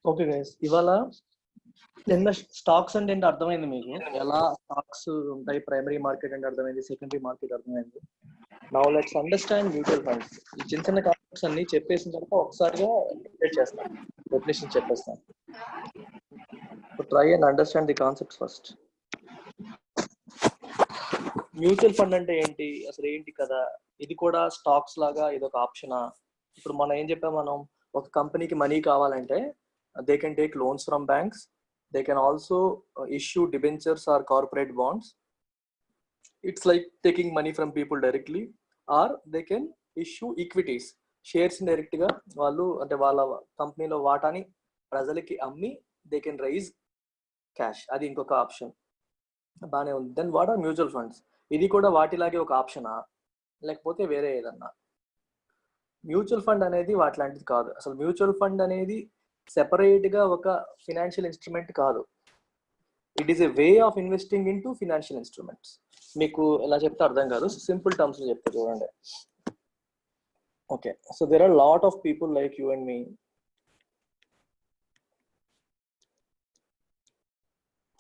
Okay guys, ఇవాళ నిన్న stocks అంటే ఏంటో అర్థమైంది మీకు. ఎలా స్టాక్స్ ఉంటాయి, ప్రైమరీ మార్కెట్ అంటే అర్థమైంది, సెకండరీ మార్కెట్ అర్థమైంది. Now let's understand mutual funds. ఈ చిన్న చిన్న కాన్సెప్ట్స్ అన్ని చెప్పేసిన తర్వాత ఒకసారిగా ఇంటిగ్రేట్ చేస్తాను, డెఫినేషన్ చెప్పేస్తాను. Try and understand the concepts first. Mutual fund అంటే ఏంటి, అసలు ఏంటి కదా? ఇది కూడా స్టాక్స్ లాగా ఇదొక ఆప్షనా? ఇప్పుడు మనం ఏం చెప్పాం, మనం ఒక కంపెనీకి మనీ కావాలంటే they can take loans from banks, they can also issue debentures or corporate bonds. It's like taking money from people directly, or they can issue equities, shares direct గా వాళ్ళు అంటే వాళ్ళ కంపెనీలో వాటాని ప్రజలకి అమ్మి దే కెన్ రైజ్ క్యాష్. అది ఇంకొక ఆప్షన్. బాగానే ఉంది. Then what are mutual funds? ఇది కూడా వాటిలాగే ఒక ఆప్షనా, లేకపోతే వేరే ఏదన్నా? మ్యూచువల్ ఫండ్ అనేది వాటిలాంటిది కాదు. అసలు మ్యూచువల్ ఫండ్ అనేది సెపరేట్ గా ఒక ఫినాన్షియల్ ఇన్స్ట్రుమెంట్ కాదు. It is a way of investing in to financial instruments. మీకు ఎలా చెప్తే అర్థం కాదు, సింపుల్ టర్మ్స్ లో చెప్తే చూడండి. Okay, so there are lot of people like you and me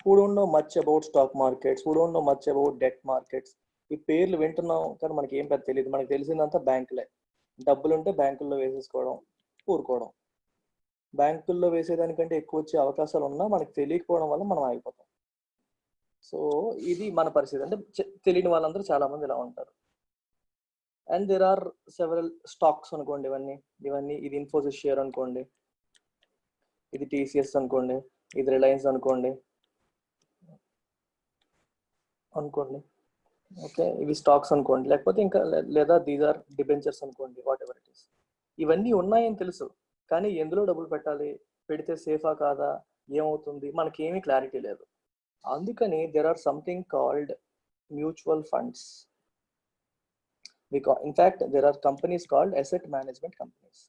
who don't know much about stock markets, who don't know much about debt markets. ఈ పేర్లు వింటున్నాం కానీ మనకి ఏం పెద్ద తెలియదు. మనకి తెలిసిందంతా బ్యాంకులే. డబ్బులుంటే బ్యాంకుల్లో వేసేసుకోవడం, ఊరుకోవడం. బ్యాంకుల్లో వేసేదానికంటే ఎక్కువ వచ్చే అవకాశాలు ఉన్నా మనకి తెలియకపోవడం వల్ల మనం ఆగిపోతాం. సో ఇది మన పరిస్థితి. అంటే తెలియని వాళ్ళందరూ చాలా మంది ఇలా ఉంటారు. And there are several stocks అనుకోండి. ఇవన్నీ ఇది ఇన్ఫోసిస్ షేర్ అనుకోండి, ఇది టీసీఎస్ అనుకోండి, ఇది రిలయన్స్ అనుకోండి. ఓకే, ఇవి స్టాక్స్ అనుకోండి, లేకపోతే ఇంకా లేదా దీస్ ఆర్ డిబెంచర్స్ అనుకోండి, వాట్ ఎవర్ ఇట్ ఈస్. ఇవన్నీ ఉన్నాయని తెలుసు, కానీ ఎందులో డబ్బులు పెట్టాలి, పెడితే సేఫా కాదా, ఏమవుతుంది, మనకి ఏమీ క్లారిటీ లేదు. అందుకని there are something called mutual funds. In fact there are companies called asset management companies.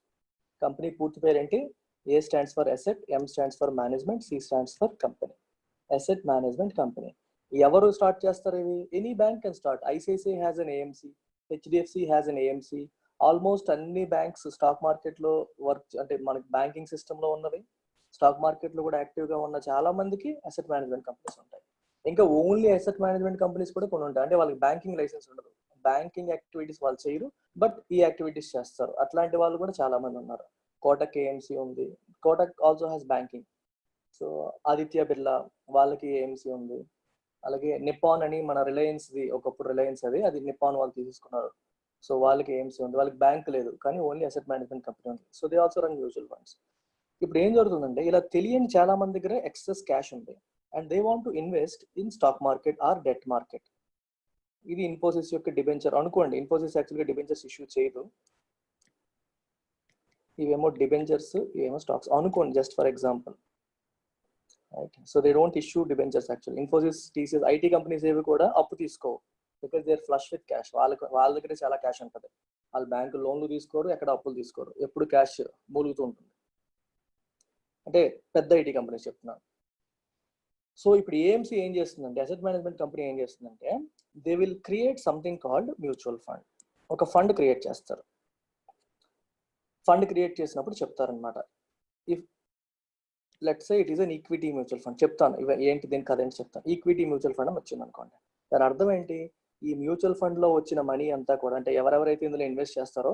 Company పూర్తి పేరేంటి? A stands for asset, M stands for management, C stands for company. Asset management company. ఎవరు start చేస్తారు ఇవి? Any bank can start. ICICI has an AMC, HDFC has an AMC. Almost అన్ని banks stock market లో work, అంటే మనకి banking system లో ఉన్నవి, stock market లో కూడా యాక్టివ్ గా ఉన్న చాలా మందికి అసెట్ మేనేజ్మెంట్ కంపెనీస్ ఉంటాయి. ఇంకా ఓన్లీ అసెట్ మేనేజ్మెంట్ కంపెనీస్ కూడా కొన్ని ఉంటాయి. అంటే వాళ్ళకి బ్యాంకింగ్ లైసెన్స్ ఉండదు, బ్యాంకింగ్ యాక్టివిటీస్ వాళ్ళు చేయరు, బట్ ఈ యాక్టివిటీస్ చేస్తారు. అట్లాంటి వాళ్ళు కూడా చాలా మంది ఉన్నారు. కోటక్ ఏఎంసి ఉంది, Kotak also has banking. So Aditya Birla వాళ్ళకి ఏఎంసి ఉంది. అలాగే నిప్పాన్ అని మన రిలయన్స్ ది, ఒకప్పుడు రిలయన్స్ అది నిప్పాన్ వాళ్ళు తీసుకున్నారు. సో వాళ్ళకి ఏఎంసి ఉంది. వాళ్ళకి బ్యాంక్ లేదు, కానీ ఓన్లీ అసెట్ మేనేజ్మెంట్ కంపెనీ ఉంది. So they also run mutual funds. ఇప్పుడు ఏం జరుగుతుందంటే, ఇలా తెలియని చాలా మంది దగ్గర ఎక్సెస్ క్యాష్ ఉంది and they want to invest in stock market or debt market. ఇది ఇన్ఫోసిస్ యొక్క డిబెంచర్ అనుకోండి. ఇన్ఫోసిస్ యాక్చువల్గా డిబెంచర్స్ ఇష్యూ చేయదు, ఇవేమో డిబెంచర్స్, ఇవేమో స్టాక్స్ అనుకోండి, just for example. So they don't issue debentures. Actual Infosys, TCS, IT companies ఏవి కూడా అప్పు తీసుకోవు, because they are flush with cash. వాళ్ళ దగ్గర చాలా క్యాష్ ఉంటుంది. వాళ్ళు బ్యాంకు లోన్లు తీసుకోరు, ఎక్కడ అప్పులు తీసుకోరు, ఎప్పుడు క్యాష్ మూలుగుతూ ఉంటుంది. అంటే పెద్ద ఐటీ కంపెనీస్ చెప్తున్నాను. సో ఇప్పుడు ఏఎంసీ ఏం చేస్తుందంటే, అసెట్ మేనేజ్మెంట్ కంపెనీ ఏం చేస్తుందంటే, they will create something called mutual fund. ఒక ఫండ్ క్రియేట్ చేస్తారు. ఫండ్ క్రియేట్ చేసినప్పుడు చెప్తారనమాట, if let's say it is an equity mutual fund. చెప్తాను ఏంటి దీని కథ ఏంటి చెప్తాను. ఈక్విటీ మ్యూచువల్ ఫండ్ అని వచ్చింది అనుకోండి, దాని అర్థం ఏంటి? ఈ మ్యూచువల్ ఫండ్ లో వచ్చిన మనీ అంతా కూడా, అంటే ఎవరెవరైతే ఇందులో ఇన్వెస్ట్ చేస్తారో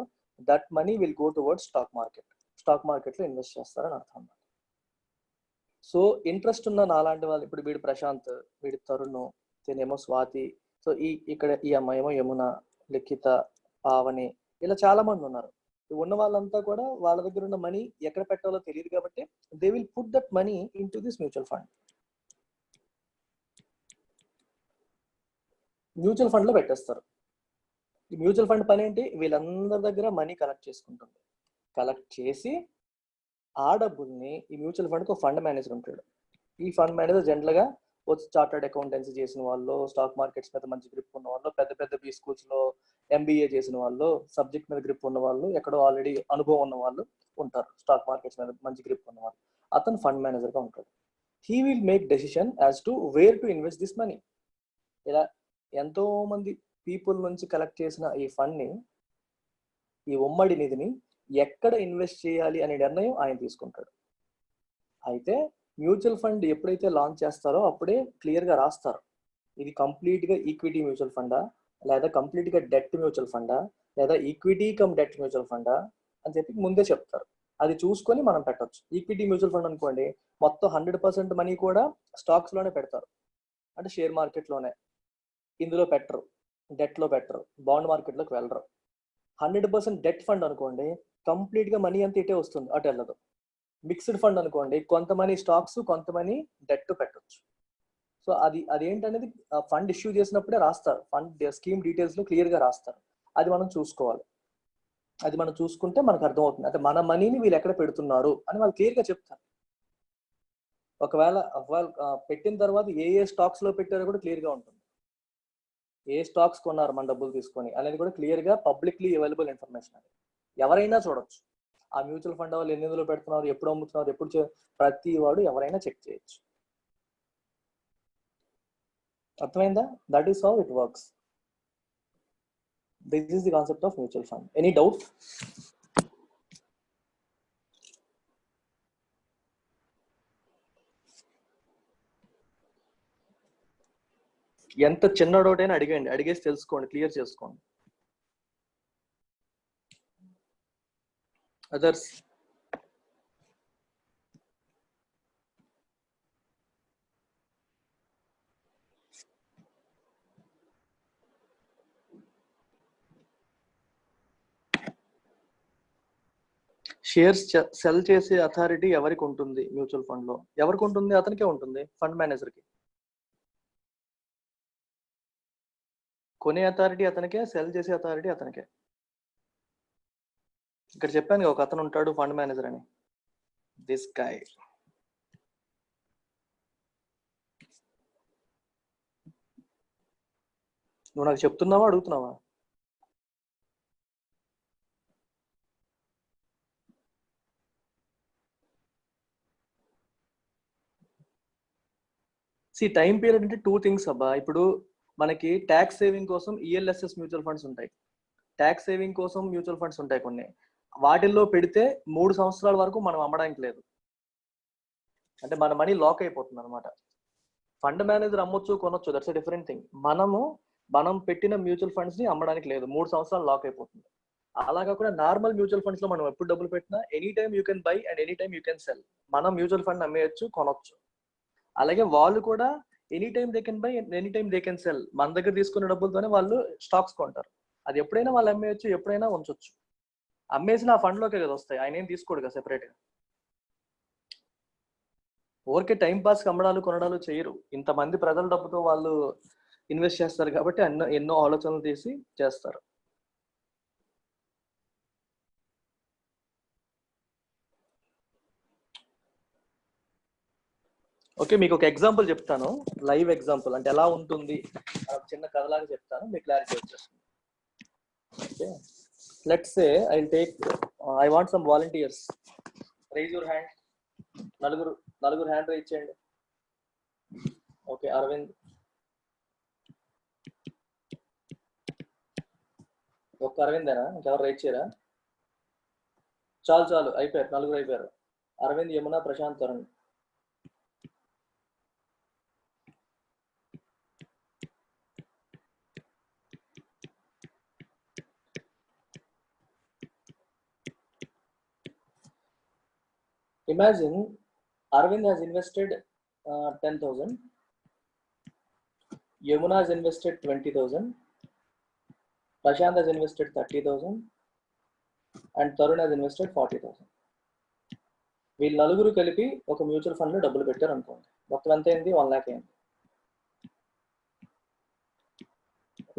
that money will go towards stock market. Stock market లో ఇన్వెస్ట్ చేస్తారని అర్థం. సో ఇంట్రెస్ట్ ఉన్న నాలాంటి వాళ్ళు, ఇప్పుడు వీడు ప్రశాంత్, వీడి తరుణ్, తినేమో స్వాతి, సో ఇక్కడ ఈ అమ్మాయేమో యమున, లిఖిత, పావని, ఇలా చాలా మంది ఉన్నారు. ఉన్న వాళ్ళంతా కూడా వాళ్ళ దగ్గర ఉన్న మనీ ఎక్కడ పెట్టాలో తెలియదు కాబట్టి they will put that money in to this mutual fund. Mutual fund లో పెట్టేస్తారు. ఈ మ్యూచువల్ ఫండ్ పని ఏంటి? వీళ్ళందరి దగ్గర మనీ కలెక్ట్ చేసుకుంటుంది. కలెక్ట్ చేసి ఆ డబ్బుల్ని ఈ మ్యూచువల్ ఫండ్కి ఒక ఫండ్ మేనేజర్ ఉంటాడు. ఈ ఫండ్ మేనేజర్ జనరల్ గా చార్టర్డ్ అకౌంటెన్సీ చేసిన వాళ్ళు, స్టాక్ మార్కెట్స్ మీద మంచి గ్రిప్ ఉన్న వాళ్ళు, పెద్ద పెద్ద బీ స్కూల్స్ లో ఎంబీఏ చేసిన వాళ్ళు, సబ్జెక్ట్ మీద గ్రిప్ ఉన్న వాళ్ళు, ఎక్కడో ఆల్రెడీ అనుభవం ఉన్న వాళ్ళు ఉంటారు. స్టాక్ మార్కెట్స్ మీద మంచి గ్రిప్ ఉన్న వాళ్ళు, అతను ఫండ్ మేనేజర్ గా ఉంటాడు. He will make decision as to where to invest this money. ఇలా ఎంతో మంది పీపుల్ నుంచి కలెక్ట్ చేసిన ఈ ఫండ్ ని, ఈ ఉమ్మడి నిధిని ఎక్కడ ఇన్వెస్ట్ చేయాలి అనే నిర్ణయం ఆయన తీసుకుంటాడు. అయితే మ్యూచువల్ ఫండ్ ఎప్పుడైతే లాంచ్ చేస్తారో అప్పుడే క్లియర్గా రాస్తారు, ఇది కంప్లీట్గా ఈక్విటీ మ్యూచువల్ ఫండా, లేదా కంప్లీట్గా డెట్ మ్యూచువల్ ఫండా, లేదా equity come debt mutual funda అని చెప్పి ముందే చెప్తారు. అది చూసుకొని మనం పెట్టచ్చు. ఈక్విటీ మ్యూచువల్ ఫండ్ అనుకోండి, మొత్తం 100% మనీ కూడా స్టాక్స్లోనే పెడతారు, అంటే షేర్ మార్కెట్లోనే. ఇందులో పెట్టరు, డెట్లో పెట్టరు, బాండ్ మార్కెట్లోకి వెళ్ళరు. 100% డెట్ ఫండ్ అనుకోండి, కంప్లీట్గా మనీ అంతా ఇటే వస్తుంది, అటు వెళ్ళదు. మిక్స్డ్ ఫండ్ అనుకోండి, కొంతమంది స్టాక్స్ కొంతమంది డెట్ పెట్టచ్చు. సో అదేంటనేది ఫండ్ ఇష్యూ చేసినప్పుడే రాస్తారు, ఫండ్ స్కీమ్ డీటెయిల్స్లో క్లియర్గా రాస్తారు. అది మనం చూసుకోవాలి. అది మనం చూసుకుంటే మనకు అర్థమవుతుంది, అంటే మన మనీని వీళ్ళు ఎక్కడ పెడుతున్నారు అని వాళ్ళు క్లియర్గా చెప్తారు. ఒకవేళ పెట్టిన తర్వాత ఏ స్టాక్స్లో పెట్టారో కూడా క్లియర్గా ఉంటుంది, ఏ స్టాక్స్ కొన్నారు మన డబ్బులు తీసుకొని అనేది కూడా క్లియర్గా పబ్లిక్లీ అవైలబుల్ ఇన్ఫర్మేషన్. అది ఎవరైనా చూడొచ్చు. ఆ మ్యూచువల్ ఫండ్ వాళ్ళు ఎన్ని పెడుతున్నారు, ఎప్పుడు అమ్ముతున్నారు, ప్రతి వాడు ఎవరైనా చెక్ చేయొచ్చు. అర్థమైందా? That is how it works. This is the concept of mutual fund. Any doubt? ఎంత చిన్న డౌట్ అయినా అడిగండి, అడిగేసి తెలుసుకోండి, క్లియర్ చేసుకోండి. అదర్స్? షేర్స్ సెల్ చేసే అథారిటీ ఎవరికి ఉంటుంది మ్యూచువల్ ఫండ్ లో? ఎవరికి ఉంటుంది? అతనికే ఉంటుంది, ఫండ్ మేనేజర్కి. కొనే అథారిటీ అతనికే, సెల్ చేసే అథారిటీ అతనికే. ఇక్కడ చెప్పాను ఒక అతను ఉంటాడు ఫండ్ మేనేజర్ అని, దిస్ గాయ్. నువ్వు నాకు చెప్తున్నావా అడుగుతున్నావా? టైం పీరియడ్ అంటే 2 థింగ్స్ అబ్బా. ఇప్పుడు మనకి ట్యాక్స్ సేవింగ్ కోసం ఈఎల్ఎస్ఎస్ మ్యూచువల్ ఫండ్స్ ఉంటాయి, ట్యాక్స్ సేవింగ్ కోసం మ్యూచువల్ ఫండ్స్ ఉంటాయి కొన్ని. వాటిల్లో పెడితే 3 సంవత్సరాల వరకు మనం అమ్మడానికి లేదు, అంటే మన మనీ లాక్ అయిపోతుంది అనమాట. ఫండ్ మేనేజర్ అమ్మొచ్చు, కొనొచ్చు, దట్స్ ఎ డిఫరెంట్ థింగ్. మనం పెట్టిన మ్యూచువల్ ఫండ్స్ ని అమ్మడానికి లేదు, 3 సంవత్సరాలు లాక్ అయిపోతుంది. అలా కాకుండా నార్మల్ మ్యూచువల్ ఫండ్స్ లో మనం ఎప్పుడు డబ్బులు పెట్టినా any time you can buy and any time you can sell. మనం మ్యూచువల్ ఫండ్ అమ్మేయచ్చు, కొనొచ్చు. అలాగే వాళ్ళు కూడా any time they can buy and any time they can sell. మన దగ్గర తీసుకున్న డబ్బులతోనే వాళ్ళు స్టాక్స్ కొంటారు. అది ఎప్పుడైనా వాళ్ళు అమ్మేయచ్చు, ఎప్పుడైనా ఉంచొచ్చు. అమ్మేసిన ఆ ఫండ్ లోకే కదా వస్తాయి, ఆయన ఏం తీసుకోడు కదా సెపరేట్ గా. ఊరికే టైం పాస్ అమ్మడాలు కొనడాలు చేయరు. ఇంతమంది ప్రజల డబ్బుతో వాళ్ళు ఇన్వెస్ట్ చేస్తారు కాబట్టి ఎన్నో ఆలోచనలు తీసి చేస్తారు. ఓకే, మీకు ఒక ఎగ్జాంపుల్ చెప్తాను, లైవ్ ఎగ్జాంపుల్ అంటే ఎలా ఉంటుంది, చిన్న కథలాగా చెప్తాను, మీకు క్లారిటీ వచ్చేస్తుంది. Okay, let's say I want some volunteers. Rise your hand. నలుగురు హ్యాండ్ రైజ్ చేయండి. ఓకే, అరవింద్. ఒక్క అరవిందేనా? ఇంకెవరు రైజ్ చేయరా? చాలు అయిపోయారు, నలుగురు అయిపోయారు. Arvind, Yamuna, Prashanth, Tarun. Imagine Arvind has invested 10,000, Yamuna has invested 20,000, Prashant has invested 30,000, and Tarun has invested 40,000. వీళ్ళు నలుగురు కలిపి ఒక మ్యూచువల్ ఫండ్ లో డబ్బులు పెట్టారు అనుకోండి. మొత్తం ఎంత అయింది? 1 lakh అయింది.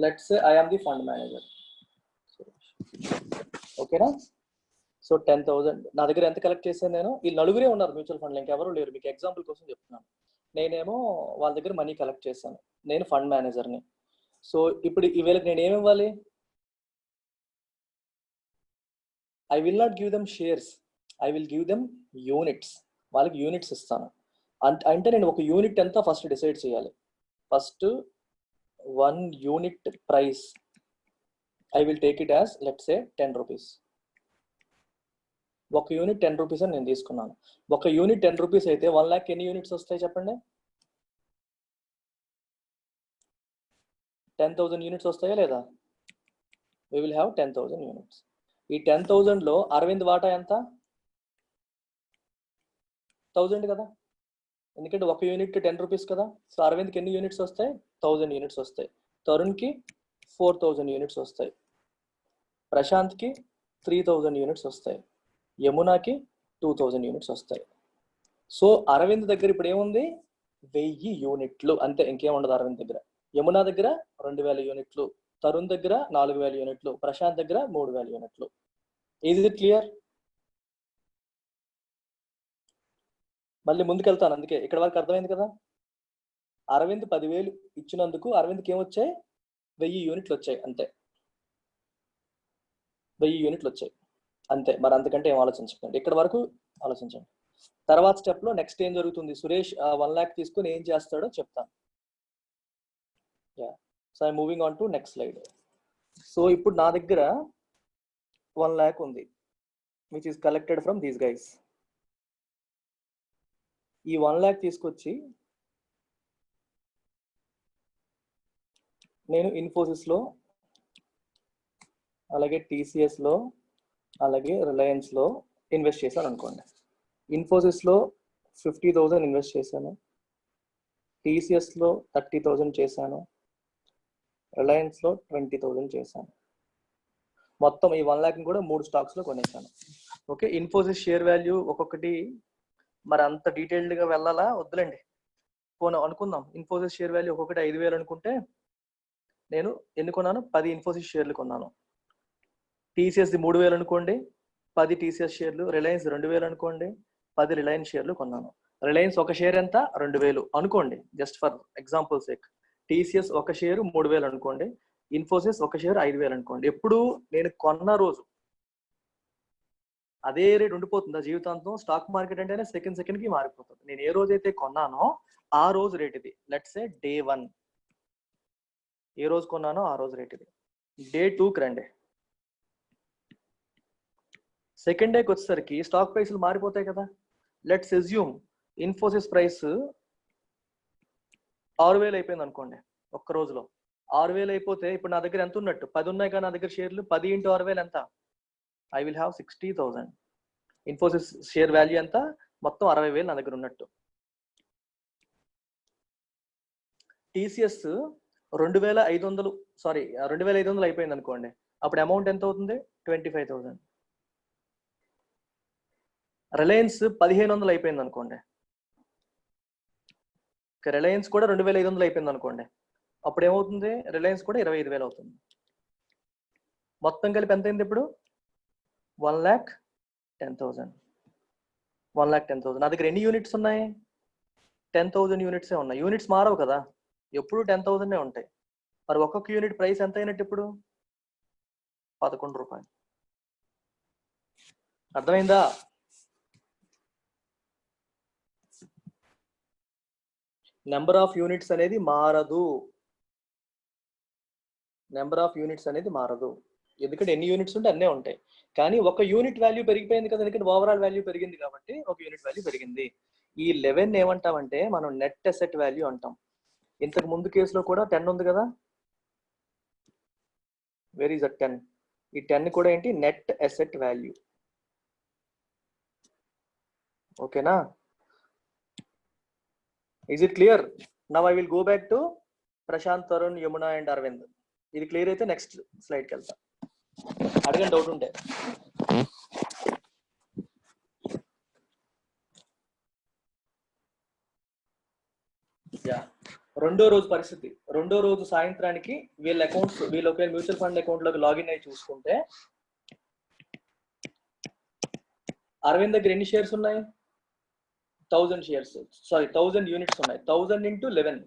Let's say I am the fund manager. ఓకేనా? సో 10,000 నా దగ్గర ఎంత కలెక్ట్ చేశాను నేను? వీళ్ళు నలుగురే ఉన్నారు మ్యూచువల్ ఫండ్ లో, ఇంకెవరు లేరు. మీకు ఎగ్జాంపుల్ కోసం చెప్తున్నాను. నేనేమో వాళ్ళ దగ్గర మనీ కలెక్ట్ చేశాను, నేను ఫండ్ మేనేజర్ని. సో ఇప్పుడు ఈ వేళకి నేను ఏమి ఇవ్వాలి? I will not give them shares, I will give them units. వాళ్ళకి యూనిట్స్ ఇస్తాను. అంటే నేను ఒక యూనిట్ ఎంత ఫస్ట్ డిసైడ్ చేయాలి. First 1 unit price I will take it as let's say 10 rupees. ఒక యూనిట్ 10 రూపీస్ అని నేను తీసుకున్నాను. ఒక యూనిట్ 10 రూపీస్ అయితే 1 lakh ఎన్ని యూనిట్స్ వస్తాయి చెప్పండి? 10,000 యూనిట్స్ వస్తాయా లేదా? we will have 10,000 units. ఈ 10,000 లో అరవింద్ వాటా ఎంత? 1000 కదా, ఎందుకంటే ఒక యూనిట్ 10 రూపీస్ కదా. సో అరవింద్కి ఎన్ని యూనిట్స్ వస్తాయి? 1000 యూనిట్స్ వస్తాయి. తరుణ్కి 4000 యూనిట్స్ వస్తాయి. ప్రశాంత్కి 3000 యూనిట్స్ వస్తాయి. యమునాకి 2000 యూనిట్స్ వస్తాయి. సో అరవింద్ దగ్గర ఇప్పుడు ఏముంది? 1000 యూనిట్లు అంతే, ఇంకేం ఉండదు అరవింద్ దగ్గర. యమునా దగ్గర 2000 యూనిట్లు, తరుణ్ దగ్గర 4000 యూనిట్లు, ప్రశాంత్ దగ్గర 3000 యూనిట్లు. Is it clear? మళ్ళీ ముందుకెళ్తాను, అందుకే ఇక్కడ వరకు అర్థమైంది కదా. అరవింద్ 10,000 ఇచ్చినందుకు అరవింద్కి ఏమొచ్చాయి? 1000 యూనిట్లు వచ్చాయి అంతే. 1000 యూనిట్లు వచ్చాయి అంతే. మరి అంతకంటే ఏం ఆలోచించకండి, ఇక్కడ వరకు ఆలోచించండి. తర్వాత స్టెప్ లో నెక్స్ట్ ఏం జరుగుతుంది? సురేష్ 1 lakh తీసుకుని ఏం చేస్తాడో చెప్తాను. So I moving on to next slide. So ఇప్పుడు నా దగ్గర 1 lakh ఉంది, which is collected from these guys. ఈ 1 lakh తీసుకొచ్చి నేను ఇన్ఫోసిస్ లో, అలాగే టీసీఎస్ లో, అలాగే రిలయన్స్ లో ఇన్వెస్ట్ చేశాను అనుకోండి. ఇన్ఫోసిస్ లో 50,000 ఇన్వెస్ట్ చేశాను, టీసీఎస్ లో 30,000 చేశాను, రిలయన్స్ లో 20,000 చేశాను. మొత్తం ఈ 1 lakh కూడా 3 స్టాక్స్ లో కొనేసాను. ఓకే, ఇన్ఫోసిస్ షేర్ వాల్యూ ఒక్కొక్కటి మరి అంత డీటెయిల్డ్ గా వెళ్ళాలా? వద్దులేండి, పోను అనుకుందాం. ఇన్ఫోసిస్ షేర్ వాల్యూ ఒక్కొక్కటి 5,000 అనుకుంటే నేను ఎన్ని కొన్నాను? 10 ఇన్ఫోసిస్ షేర్లు కొన్నాను. టీసీఎస్ 3,000 అనుకోండి, 10 టీసీఎస్ షేర్లు. రిలయన్స్ 2,000 అనుకోండి, 10 రిలయన్స్ షేర్లు కొన్నాను. రిలయన్స్ ఒక షేర్ ఎంత? 2,000 అనుకోండి, just for example sake. TCS ఒక షేరు 3,000 అనుకోండి, ఇన్ఫోసిస్ ఒక షేర్ 5,000 అనుకోండి. ఎప్పుడు నేను కొన్న రోజు అదే రేట్ ఉండిపోతుందా జీవితాంతం? స్టాక్ మార్కెట్ అంటేనే సెకండ్ కి మారిపోతుంది. నేను ఏ రోజైతే కొన్నానో ఆ రోజు రేట్ ఇది. లెట్స్ సే డే 1, ఏ రోజు కొన్నానో ఆ రోజు రేట్ ఇది. డే 2కి రండి, సెకండ్ డేకి వచ్చేసరికి స్టాక్ ప్రైస్లు మారిపోతాయి కదా. లెట్స్ అస్యూమ్ ఇన్ఫోసిస్ ప్రైస్ 6,000 అయిపోయింది అనుకోండి ఒక్క రోజులో. 6,000 అయిపోతే ఇప్పుడు నా దగ్గర ఎంత ఉన్నట్టు? 10 ఉన్నాయి కదా నా దగ్గర షేర్లు. 10 × 6,000 ఎంత? I will have 60,000. Infosys share value ఎంత? మొత్తం 60,000 నా దగ్గర ఉన్నట్టు. టీసీఎస్ 2,500 అయిపోయింది అనుకోండి, అప్పుడు అమౌంట్ ఎంత అవుతుంది? 25,000. రిలయన్స్ 1,500 అయిపోయింది అనుకోండి, రిలయన్స్ కూడా 2,500 అయిపోయింది అనుకోండి, అప్పుడు ఏమవుతుంది? రిలయన్స్ కూడా 25,000 అవుతుంది. మొత్తం కలిపి ఎంత అయింది ఇప్పుడు? 1,10,000. 1,10,000. నా దగ్గర ఎన్ని యూనిట్స్ ఉన్నాయి? 10,000 యూనిట్సే ఉన్నాయి. యూనిట్స్ మారవు కదా, ఎప్పుడు 10,000 ఉంటాయి. మరి ఒక్కొక్క యూనిట్ ప్రైస్ ఎంత అయినట్టు ఇప్పుడు? 11 రూపాయలు. అర్థమైందా? నెంబర్ ఆఫ్ యూనిట్స్ అనేది మారదు. నెంబర్ ఆఫ్ యూనిట్స్ అనేది మారదు, ఎందుకంటే ఎన్ని యూనిట్స్ ఉంటే అన్నీ ఉంటాయి. కానీ ఒక యూనిట్ వాల్యూ పెరిగిపోయింది కదా, ఎందుకంటే ఓవరాల్ వాల్యూ పెరిగింది కాబట్టి ఒక యూనిట్ వాల్యూ పెరిగింది. ఈ 11 ఏమంటామంటే మనం నెట్ అసెట్ వాల్యూ అంటాం. ఇంతకు ముందు కేసులో కూడా 10 ఉంది కదా, వేర్ ఈజ్ అట్ 10? ఈ 10 కూడా ఏంటి? Net asset value. ఓకేనా? Is it clear? Now I will go back to Prashant, Tarun, Yamuna and Arvind. ఇది క్లియర్ అయితే నెక్స్ట్ స్లైడ్కి వెళ్తా. అడగండి డౌట్ ఉంటే. రెండో రోజు పరిస్థితి. రెండో రోజు సాయంత్రానికి వీళ్ళ అకౌంట్స్, వీళ్ళ ఒక మ్యూచువల్ ఫండ్ అకౌంట్ లోకి లాగిన్ అయ్యి చూసుకుంటే అరవింద్ దగ్గర ఎన్ని షేర్స్ ఉన్నాయి? 1000 షేర్స్, సారీ 1000 యూనిట్స్ ఉన్నాయి. 1000 × 11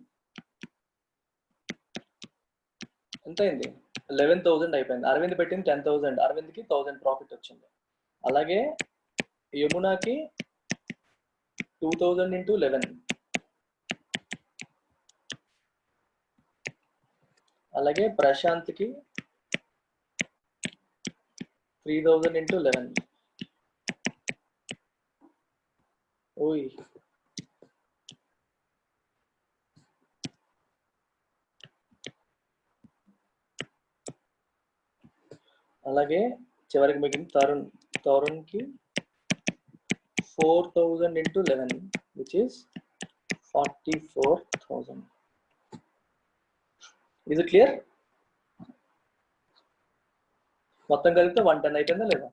ఎంత అయింది? 11,000 అయిపోయింది. అరవింద్ పెట్టింది 10,000, అరవింద్కి 1000 ప్రాఫిట్ వచ్చింది. అలాగే యమునాకి 2,000 × 11, అలాగే ప్రశాంత్కి 3,000 × 11, ఓయ్ అలాగే చివరికి మిగిలిన తరుణ్కి 4,000 into 11 which is 44,000. Is it clear? మొత్తం కలిపితే 110 అయిపోయిందా లేదా?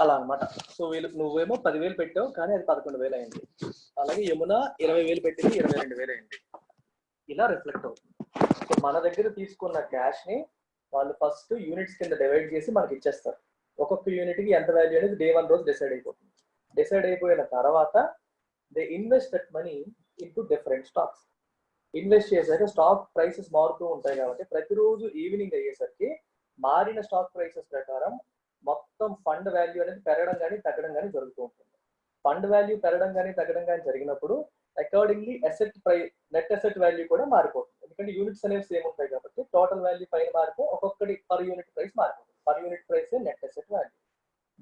అలా అనమాట. సో నువ్వేమో 10,000 పెట్టావు కానీ అది 11,000 అయింది. అలాగే యమున 20,000 పెట్టింది 22,000 అయింది. ఇలా రిఫ్లెక్ట్ అవుతుంది. సో మన దగ్గర తీసుకున్న క్యాష్ ని వాళ్ళు ఫస్ట్ యూనిట్స్ కింద డివైడ్ చేసి మనకి ఇచ్చేస్తారు. ఒక్కొక్క యూనిట్ కి ఎంత వాల్యూ అనేది డే 1 రోజు డిసైడ్ అయిపోతుంది. డిసైడ్ అయిపోయిన తర్వాత they invest that money into different stocks. Invest చేశాక స్టాక్ ప్రైసెస్ మారుతూ ఉంటాయి కాబట్టి ప్రతిరోజు ఈవినింగ్ అయ్యేసరికి మారిన స్టాక్ ప్రైసెస్ ప్రకారం మొత్తం ఫండ్ వాల్యూ అనేది పెరగడం కానీ తగ్గడం కానీ జరుగుతూ ఉంటుంది. ఫండ్ వాల్యూ పెరగడం కానీ తగ్గడం కానీ జరిగినప్పుడు అకార్డింగ్లీ నెట్ అసెట్ వాల్యూ కూడా మారిపోతుంది. ఎందుకంటే యూనిట్స్ అనేవి సేమ్ ఉంటాయి కాబట్టి టోటల్ వాల్యూ పైన మారితే ఒక్కొక్కటి పర్ యూనిట్ ప్రైస్ మారిపోతుంది. Per unit price net asset value.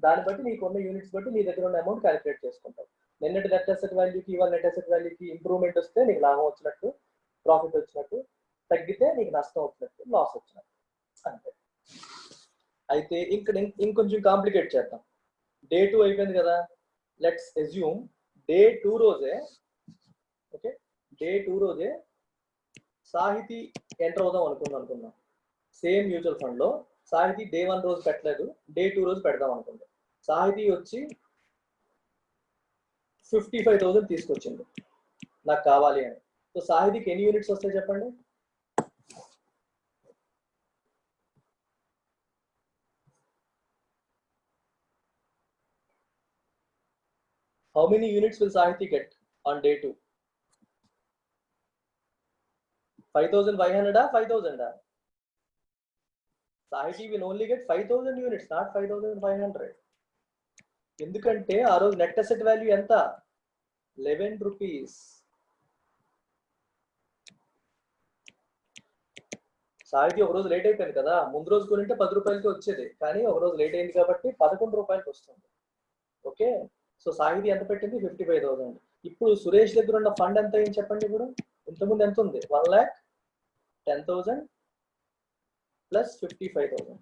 దాన్ని బట్టి నీకు ఉన్న యూనిట్స్ బట్టి నీ దగ్గర ఉన్న అమౌంట్ క్యాలిక్యులేట్ చేసుకుంటావు. నిన్నటి నెట్ అసెట్ వాల్యూకి ఇవాళ నెట్ అసెట్ వాల్యూకి ఇంప్రూవ్మెంట్ వస్తే నీకు లాభం వచ్చినట్టు, ప్రాఫిట్ వచ్చినట్టు, తగ్గితే నీకు నష్టం వచ్చినట్టు, లాస్ వచ్చినట్టు, అంతే. అయితే ఇంకొంచెం కాంప్లికేట్ చేద్దాం. డే 2 అయిపోయింది కదా, లెట్స్ అస్యూమ్ డే 2 రోజే, ఓకే, డే 2 రోజే సాహితీ ఎంటర్ అవుదాం అనుకున్నాం. సేమ్ మ్యూచువల్ ఫండ్ లో సాహితీ డే 1 రోజు పెట్టలేదు, డే 2 రోజు పెడదాం అనుకుంది. సాహితీ వచ్చి 55,000 తీసుకొచ్చింది నాకు కావాలి అని. సో సాహితీకి ఎన్ని యూనిట్స్ వస్తాయి చెప్పండి? How many units will Sahiti get on day 2? 5,500 or 5,000? Sahiti will only get 5,000 units, not 5,500. ఎందుకంటే ఆ రోజు నెట్ అసెట్ వాల్యూ ఎంత? 11 రూపీస్. సాహితీ ఒక రోజు లేట్ అయిపోయింది కదా, ముందు రోజు కొనింటే 10 రూపాయలకి వచ్చేది, కానీ ఒక రోజు లేట్ అయింది కాబట్టి 11 రూపాయలకి వస్తుంది. ఓకే, సో సాహితీ ఎంత పెట్టింది? 55,000. ఇప్పుడు సురేష్ దగ్గర ఉన్న ఫండ్ ఎంత అయింది చెప్పండి? ఇప్పుడు ఇంతకుముందు ఎంత ఉంది? 1,10,000 ప్లస్ 55,000.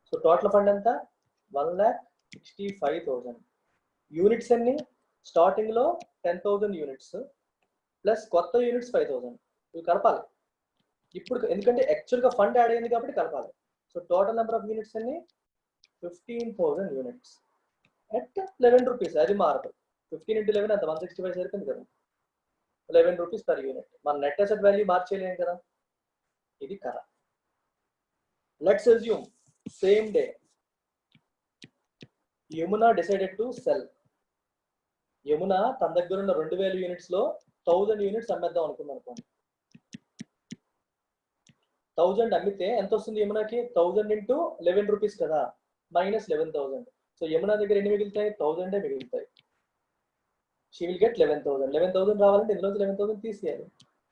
సో టోటల్ ఫండ్ ఎంత? 1,65,000. యూనిట్స్ అన్ని స్టార్టింగ్ లో 10,000 యూనిట్స్ ప్లస్ కొత్త యూనిట్స్ 5,000. ఇవి కలపాలి ఇప్పుడు, ఎందుకంటే యాక్చువల్ గా ఫండ్ యాడ్ అయింది కాబట్టి కలపాలి. So total number of units అన్ని 15,000 యూనిట్స్ at 11 rupees. అది మారదు. 15 into 11 అంత 165 సరిపోయింది కదా, 11 రూపీస్ పర్ యూనిట్. మన నెట్ అసెట్ వాల్యూ మార్చేయలేం కదా, ఇది కర. Let's assume same day Yamuna decided to cell. Yamuna తన దగ్గర ఉన్న 2,000 యూనిట్స్ లో 1,000 యూనిట్స్ అమ్మేద్దాం అనుకోండి. 1,000 అమ్మితే ఎంత వస్తుంది యమునకి? 1,000 into 11 రూపీస్ కదా, మైనస్ 11,000. సో యమున దగ్గర ఎన్ని మిగులుతాయి? 1,000 మిగులుతాయి. She will get 11,000. 11,000 రావాలంటే ఇందులోంచి 11,000 తీసేయాలి,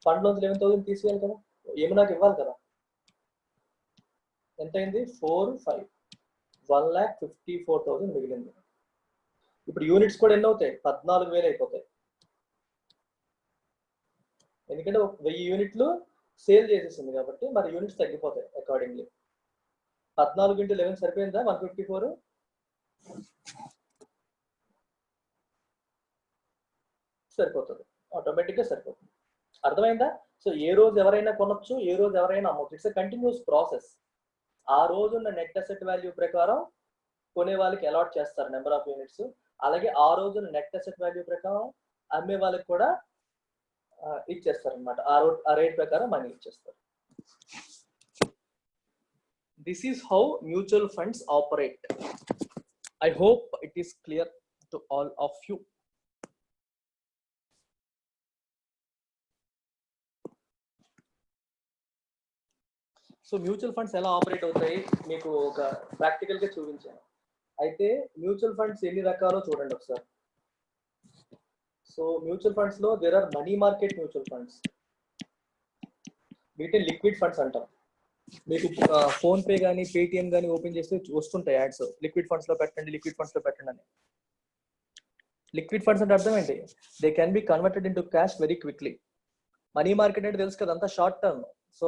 ఫండ్ లోంచి 11,000 తీసేయాలి కదా, యమునకి ఇవ్వాలి కదా. ఎంత అయింది? 4, 5, 1,54,000 మిగిలింది. ఇప్పుడు యూనిట్స్ కూడా ఎన్ని అవుతాయి? 14,000 అయిపోతాయి. ఎందుకంటే 1000 యూనిట్లు సేల్ చేసేసింది కాబట్టి మరి యూనిట్స్ తగ్గిపోతాయి అకార్డింగ్లీ. 14 into 11 సరిపోయిందా? 154 సరిపోతుంది, ఆటోమేటిక్గా సరిపోతుంది. అర్థమైందా? సో ఏ రోజు ఎవరైనా కొనొచ్చు, ఏ రోజు ఎవరైనా అమ్మొచ్చు. It's a continuous process. ఆ రోజు ఉన్న నెట్ అసెట్ వాల్యూ ప్రకారం కొనే వాళ్ళకి అలాట్ చేస్తారు నెంబర్ ఆఫ్ యూనిట్స్. అలాగే ఆ రోజున నెట్ అసెట్ వాల్యూ ప్రకారం అమ్మే వాళ్ళకి కూడా ఇచ్చేస్తారు అనమాట. ఆ రేట్ ప్రకారం మనీ ఇచ్చేస్తారు. This is how mutual funds operate. I hope it is clear to all of you. So mutual funds ఎలా ఆపరేట్ అవుతాయి మీకు ఒక ప్రాక్టికల్ గా చూపించాను. అయితే మ్యూచువల్ ఫండ్స్ ఎన్ని రకాలో చూడండి ఒకసారి. సో మ్యూచువల్ ఫండ్స్ లో there are money market mutual funds, వీటిని లిక్విడ్ ఫండ్స్ అంటాం. మీకు ఫోన్ పే కానీ పేటిఎం కానీ ఓపెన్ చేస్తే వస్తుంటాయి యాడ్స్, లిక్విడ్ ఫండ్స్ లో పెట్టండి, లిక్విడ్ ఫండ్స్ లో పెట్టండి అని. లిక్విడ్ ఫండ్స్ అంటే అర్థం ఏంటి? They can be converted into cash very quickly. Money market అంటే తెలుసు కదా, అంతా short term. So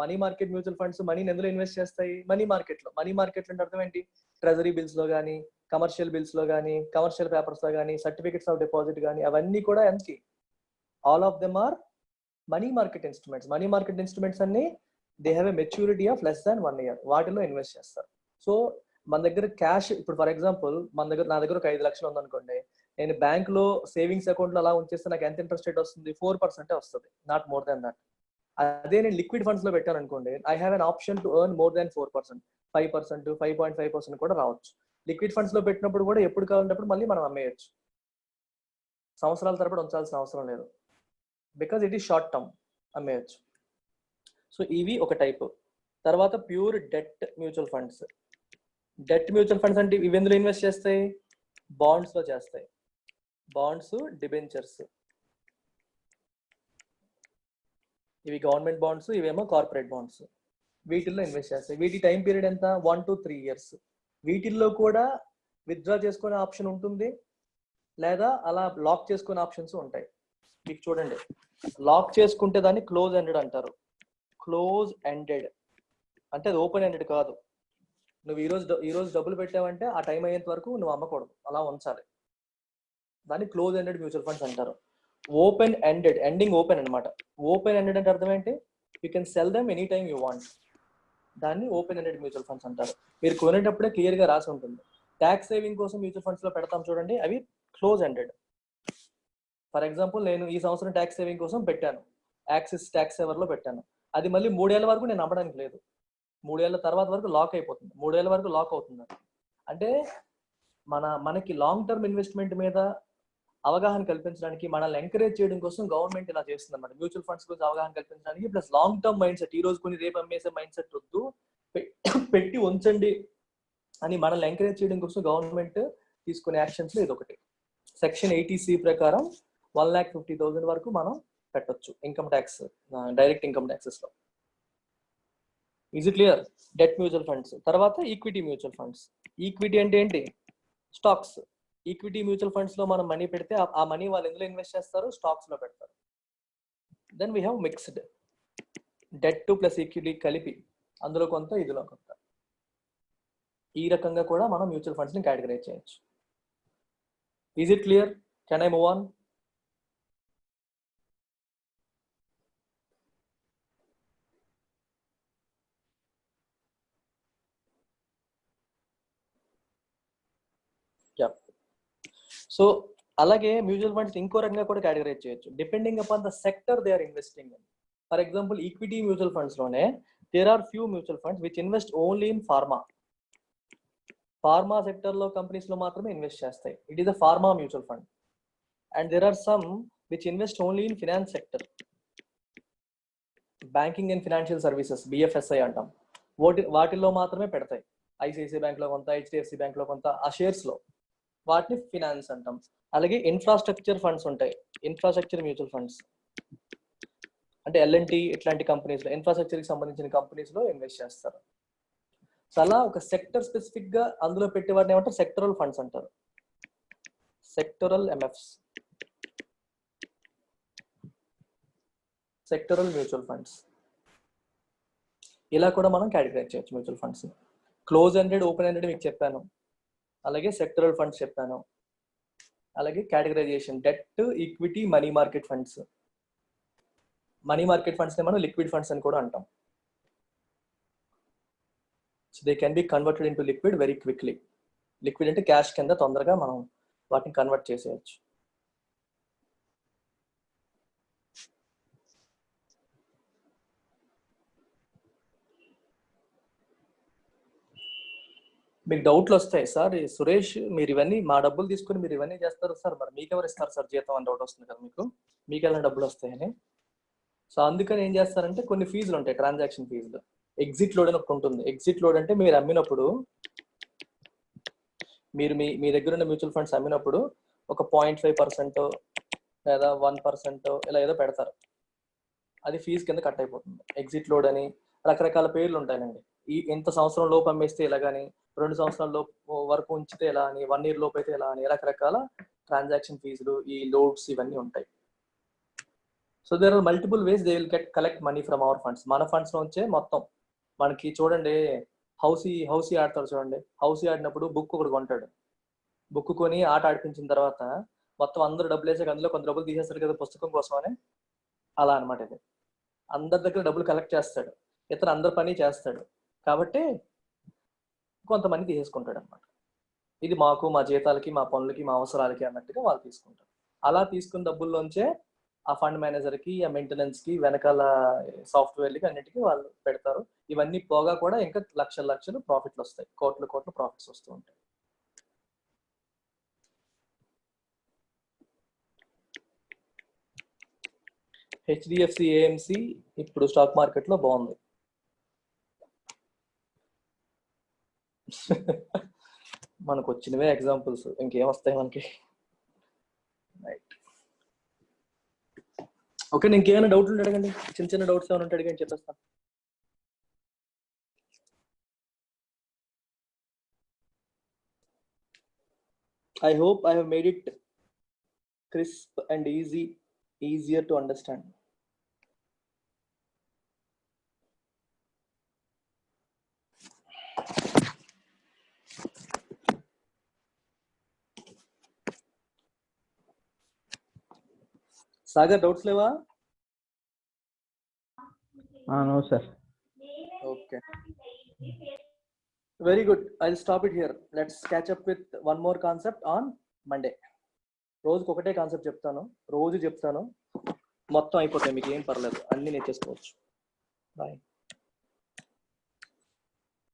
money market mutual funds మనీని ఎందులో ఇన్వెస్ట్ చేస్తాయి? మనీ మార్కెట్ లో. మనీ మార్కెట్ అంటే అర్థం ఏంటి? ట్రెజరీ బిల్స్ లో కానీ, కమర్షియల్ బిల్స్ లో కానీ, కమర్షియల్ పేపర్స్ లో కానీ, సర్టిఫికెట్స్ ఆఫ్ డిపాజిట్ కానీ, అవన్నీ కూడా ఎంతి? All of them are money market instruments. Money market instruments అన్ని they have a maturity of less than 1 year. వాటిలో ఇన్వెస్ట్ చేస్తారు. సో మన దగ్గర క్యాష్, ఇప్పుడు ఫర్ ఎగ్జాంపుల్ నా దగ్గర ఒక 5 లక్షలు ఉందనుకోండి, నేను బ్యాంక్ లో సేవింగ్స్ అకౌంట్ లో అలా ఉంచేస్తే నాకు ఎంత ఇంట్రెస్ట్ రేట్ వస్తుంది? 4% వస్తుంది, నాట్ మోర్ దాన్ దట్. అదే నేను లిక్విడ్ ఫండ్స్ లో పెట్టాను అనుకోండి, I have an option to earn more than 4%, 5%, 5.5% కూడా రావచ్చు. లిక్విడ్ ఫండ్స్ లో పెట్టినప్పుడు కూడా ఎప్పుడు కావాలంటే మళ్ళీ మనం అమ్మేయచ్చు, సంవత్సరాల తరబడి ఉంచాల్సిన అవసరం లేదు, because it is short term, అమ్మేయచ్చు. సో ఇవి ఒక టైప్. తర్వాత pure debt mutual funds. Debt mutual funds అంటే ఇవి ఎందులో ఇన్వెస్ట్ చేస్తాయి? బాండ్స్ లో చేస్తాయి. బాండ్స్, డిబెంచర్స్, ఇవి గవర్నమెంట్ బాండ్స్, ఇవేమో కార్పొరేట్ బాండ్స్. వీటిల్లో ఇన్వెస్ట్ చేస్తాయి. వీటి టైం పీరియడ్ ఎంత? 1 to 3 years. వీటిల్లో కూడా విత్డ్రా చేసుకునే ఆప్షన్ ఉంటుంది, లేదా అలా లాక్ చేసుకునే ఆప్షన్స్ ఉంటాయి. మీకు చూడండి, లాక్ చేసుకుంటే దాన్ని క్లోజ్ ఎండెడ్ అంటారు. క్లోజ్ ఎండెడ్ అంటే అది ఓపెన్ ఎండెడ్ కాదు. నువ్వు ఈ రోజు డబ్బులు పెట్టావంటే ఆ టైం అయ్యేంత వరకు నువ్వు అమ్మకూడదు, అలా ఉంచాలి. దాన్ని క్లోజ్ ఎండెడ్ మ్యూచువల్ ఫండ్స్ అంటారు. ఓపెన్ ఎండెడ్, ఎండింగ్ ఓపెన్ అనమాట. ఓపెన్ ఎండెడ్ అంటే అర్థం ఏంటి? You can sell them any time you want. దాన్ని ఓపెన్ ఎండెడ్ మ్యూచువల్ ఫండ్స్ అంటారు. మీరు కొనేటప్పుడే క్లియర్ గా రాసి ఉంటుంది. ట్యాక్స్ సేవింగ్ కోసం మ్యూచువల్ ఫండ్స్ లో పెడతాం చూడండి, అవి క్లోజ్ ఎండెడ్. ఫర్ ఎగ్జాంపుల్, నేను ఈ సంవత్సరం ట్యాక్స్ సేవింగ్ కోసం పెట్టాను, యాక్సిస్ ట్యాక్స్ సేవర్ లో పెట్టాను. అది మళ్ళీ 3 ఏళ్ల వరకు నేను అమ్మడానికి లేదు. 3 ఏళ్ల తర్వాత వరకు లాక్ అయిపోతుంది, 3 ఏళ్ల వరకు లాక్ అవుతుంది. అంటే మనకి లాంగ్ టర్మ్ ఇన్వెస్ట్మెంట్ మీద అవగాహన కల్పించడానికి, మనల్ని ఎంకరేజ్ చేయడం కోసం గవర్నమెంట్ ఇలా చేస్తుంది అన్నమాట. మ్యూచువల్ ఫండ్స్ గురించి అవగాహన కల్పించడానికి, plus long term mind set, ఈ రోజు కొన్ని రేపు అమ్మేసే మైండ్ సెట్ వద్దు, పెట్టి ఉంచండి అని మనల్ని ఎంకరేజ్ చేయడం కోసం గవర్నమెంట్ తీసుకునే యాక్షన్స్ లో ఇది ఒకటి. సెక్షన్ 80C ప్రకారం 1,50,000 వరకు మనం పెట్టొచ్చు income tax, direct income taxes లో. Is it clear? Debt mutual funds. తర్వాత ఈక్విటీ మ్యూచువల్ ఫండ్స్. ఈక్విటీ అంటే ఏంటి? స్టాక్స్. ఈక్విటీ మ్యూచువల్ ఫండ్స్ లో మనం మనీ పెడితే ఆ మనీ వాళ్ళు ఎందులో ఇన్వెస్ట్ చేస్తారు? స్టాక్స్ లో పెడతారు. Then we have mixed, debt plus equity కలిపి, అందులో కొంత ఇదిలో కొంత. ఈ రకంగా కూడా మనం మ్యూచువల్ ఫండ్స్ ని కేటగరైజ్ చేయొచ్చు. Is it clear? Can I move on? So అలాగే మ్యూచువల్ ఫండ్స్ ఇంకో రకంగా కూడా కేటగరైజ్ చేయొచ్చు, depending upon the sector they are investing in. For example, equity mutual funds లోనే there are few mutual funds which invest only in pharma. Pharma sector లో companies లో మాత్రమే invest చేస్తాయి. It is a pharma mutual fund. And there are some which invest only in finance sector, banking and financial services, BFSI అంటాం. వాటిల్లో మాత్రమే పెడతాయి. ICICI bank లో కొంత, HDFC బ్యాంక్ లో కొంత, ఆ షేర్స్ లో, వాటిని ఫినాన్స్ అంటాం. అలాగే ఇన్ఫ్రాస్ట్రక్చర్ ఫండ్స్ ఉంటాయి, ఇన్ఫ్రాస్ట్రక్చర్ మ్యూచువల్ ఫండ్స్ అంటే L&T ఇట్లాంటి కంపెనీస్ లో, ఇన్ఫ్రాస్ట్రక్చర్ కి సంబంధించిన కంపెనీస్ లో ఇన్వెస్ట్ చేస్తారు. సో అలా ఒక సెక్టర్ స్పెసిఫిక్ గా అందులో పెట్టే వాటిని ఏమంటారు? సెక్టరల్ ఫండ్స్ అంటారు. Sectoral MFs, sectoral mutual funds. ఇలా కూడా మనం కేటగరైజ్ చేయొచ్చు mutual funds. Close ended, open ended మీకు చెప్పాను, అలాగే సెక్టరల్ ఫండ్స్ చెప్పాను, అలాగే categorisation debt, equity, money market funds. Money market funds ని మనం లిక్విడ్ ఫండ్స్ అని కూడా అంటాం. So they can be converted into liquid very quickly. Liquid అంటే క్యాష్ కింద తొందరగా మనం వాటిని కన్వర్ట్ చేసేయచ్చు. మీకు డౌట్లు వస్తాయి, సార్ సురేష్ మీరు ఇవన్నీ మా డబ్బులు తీసుకుని మీరు ఇవన్నీ చేస్తారు సార్, మరి మీకు ఎవరు ఇస్తారు సార్ జీతం అని డౌట్ వస్తుంది కదా మీకు ఎలా డబ్బులు వస్తాయని. సో అందుకని ఏం చేస్తారంటే కొన్ని ఫీజులు ఉంటాయి, ట్రాన్సాక్షన్ ఫీజులు. ఎగ్జిట్ లోడ్ అని ఒకటి ఉంటుంది. ఎగ్జిట్ లోడ్ అంటే మీరు అమ్మినప్పుడు, మీరు మీ దగ్గర ఉన్న మ్యూచువల్ ఫండ్స్ అమ్మినప్పుడు ఒక 0.5% లేదా 1% ఇలా ఏదో పెడతారు, అది ఫీజు కింద కట్ అయిపోతుంది. ఎగ్జిట్ లోడ్ అని రకరకాల పేర్లు ఉంటాయండి. ఈ ఇంత సంవత్సరం లోపు అమ్మేస్తే ఇలా కానీ, 2 సంవత్సరాల లోపు వరకు ఉంచితే ఎలా అని, 1 year లోపు అయితే ఎలా అని, రకరకాల ట్రాన్సాక్షన్ ఫీజులు, ఈ లోడ్స్ ఇవన్నీ ఉంటాయి. So there are multiple ways they will collect money from our funds. మన ఫండ్స్ నుంచే మొత్తం మనకి చూడండి, హౌసీ ఆడతాడు చూడండి. హౌసీ ఆడినప్పుడు బుక్ ఒకటి కొంటాడు. బుక్ కొని ఆట ఆడిపించిన తర్వాత మొత్తం అందరూ డబ్బులు వేసాక అందులో కొంత డబ్బులు తీసేస్తారు కదా పుస్తకం కోసం అని. అలా అనమాట ఇది. అందరి దగ్గర డబ్బులు కలెక్ట్ చేస్తాడు, ఇతను అందరి పని చేస్తాడు కాబట్టి కొంతమంది తీసేసుకుంటాడు అనమాట. ఇది మాకు, మా జీతాలకి, మా పనులకి, మా అవసరాలకి అన్నట్టుగా వాళ్ళు తీసుకుంటారు. అలా తీసుకున్న డబ్బుల్లోంచే ఆ ఫండ్ మేనేజర్కి, ఆ మెయింటెనెన్స్కి, వెనకాల సాఫ్ట్వేర్లకి అన్నిటికీ వాళ్ళు పెడతారు. ఇవన్నీ పోగా కూడా ఇంకా లక్షలు ప్రాఫిట్లు వస్తాయి, కోట్ల ప్రాఫిట్స్ వస్తూ ఉంటాయి. హెచ్డిఎఫ్సి ఏఎంసి ఇప్పుడు స్టాక్ మార్కెట్లో బాగుంది. మనకు వచ్చినవే ఎగ్జాంపుల్స్, ఇంకేం వస్తాయి మనకి. Right, okay. ఇంకేమైనా డౌట్లు ఉంటే అడగండి. చిన్న డౌట్స్ ఏమైనా ఉంటే అడిగండి, చెప్పేస్తాను. I hope I have made it crisp and easier to understand. Sagar, doubts leva? No sir. Okay, very good. I'll stop it here. Let's catch up with one more concept on Monday. రోజుకి ఒకటే concept చెప్తాను, రోజు చెప్తాను, మొత్తం అయిపోతాయి, మీకు ఏం పర్లేదు, అన్ని నేర్చేసుకోవచ్చు. బాయ్.